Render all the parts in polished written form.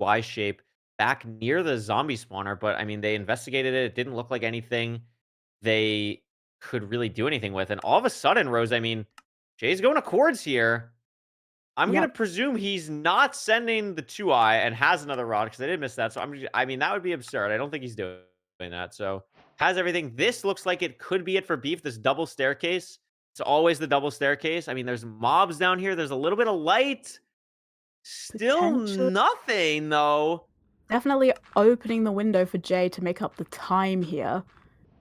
Y shape back near the zombie spawner, but I mean, they investigated it. It didn't look like anything they could really do anything with. And all of a sudden, Rose, I mean, Jay's going to chords here. I'm gonna Yep. presume he's not sending the 2-eye and has another rod because I did miss that. So I mean, that would be absurd. I don't think he's doing that. So has everything. This looks like it could be it for beef. This double staircase. It's always the double staircase. I mean, there's mobs down here. There's a little bit of light. Still Potentially. nothing though. Definitely opening the window for Jay to make up the time here,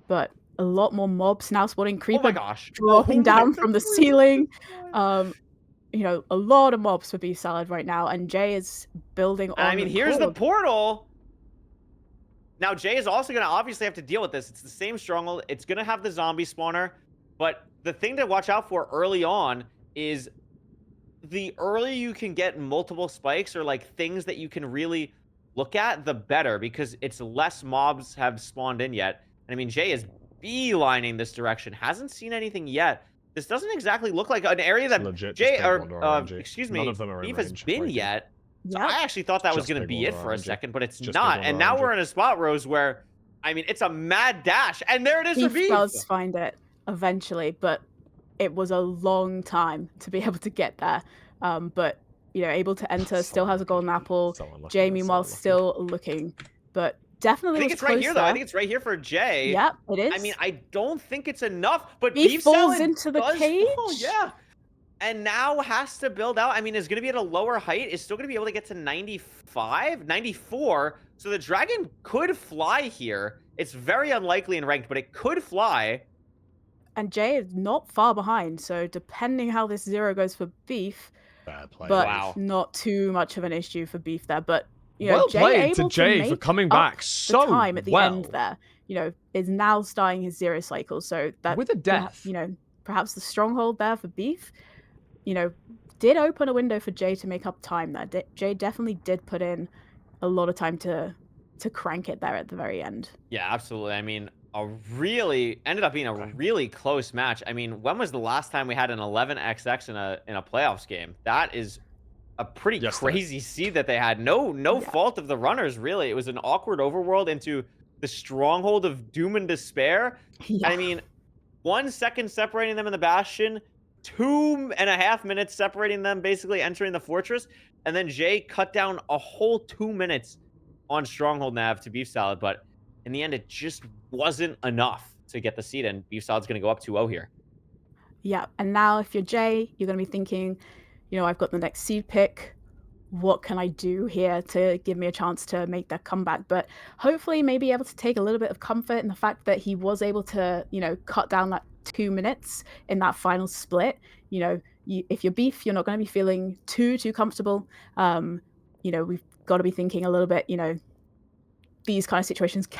but a lot more mobs now spawning, Oh my creeper gosh. Oh dropping my down the from the creeper ceiling. just died. Um, a lot of mobs for beef salad right now, and Jay is building And I on mean, the here's the core. portal. Now, Jay is also going to obviously have to deal with this. It's the same stronghold. It's going to have the zombie spawner. But the thing to watch out for early on is the earlier you can get multiple spikes or like things that you can really look at, the better because it's less mobs have spawned in yet. And I mean, Jay is beelining this direction. Hasn't seen anything yet. This doesn't exactly look like an area It's that legit just Jay big or wander RNG. excuse None of me, them are in Beef has range been breaking. yet. So Yep. I actually thought It's that was just going to big be wander it for a RNG. second, but it's Just big not. wander And now RNG. we're in a spot, Rose, where I mean, it's a mad dash, and there it is for Beef Beef. does find it eventually, but it was a long time to be able to get there. But able to enter, So still has a unlucky. golden apple. So unlucky. Jay, That's so meanwhile, unlucky. still looking, but I definitely think was it's right close here, though. I there. think it's right here for Jay. Yep, it I mean, is. I don't think it's enough, but Beef Beef falls Salad into the does fall, cage. yeah. And now has to build out. I mean, is going to be at a lower height. Is still going to be able to get to 95, 94. So the dragon could fly here. It's very unlikely in ranked, but it could fly. And Jay is not far behind, so depending how this 0 goes for Beef, Bad play, but Beef. Wow. not too much of an issue for Beef there. But Well Jay played to able to Jay for make coming up back the so time at the end well. there. Is now starting his 0 cycle, so that With a death. perhaps the stronghold there for Beef, you know, did open a window for Jay to make up time there. Jay definitely did put in a lot of time to crank it there at the very end. Yeah, absolutely. I mean, a really ended up being a Okay. really close match. I mean, when was the last time we had an 11xx in a playoffs game? That is a pretty Yesterday. crazy seed that they had. No Yeah. fault of the runners, really. It was an awkward overworld into the stronghold of doom and despair. And Yeah. I mean, 1 second separating them in the bastion, 2.5 minutes separating them, basically entering the fortress, and then Jay cut down a whole 2 minutes on stronghold nav to beef salad. But in the end, it just wasn't enough to get the seed, and beef salad's going to go up 2-0 here. Yeah. And now if you're Jay, you're going to be thinking, I've got the next seed pick. What can I do here to give me a chance to make that comeback? But hopefully maybe able to take a little bit of comfort in the fact that he was able to, cut down that 2 minutes in that final split. If you're Beef, you're not going to be feeling too comfortable. We've got to be thinking a little bit, these kind of situations can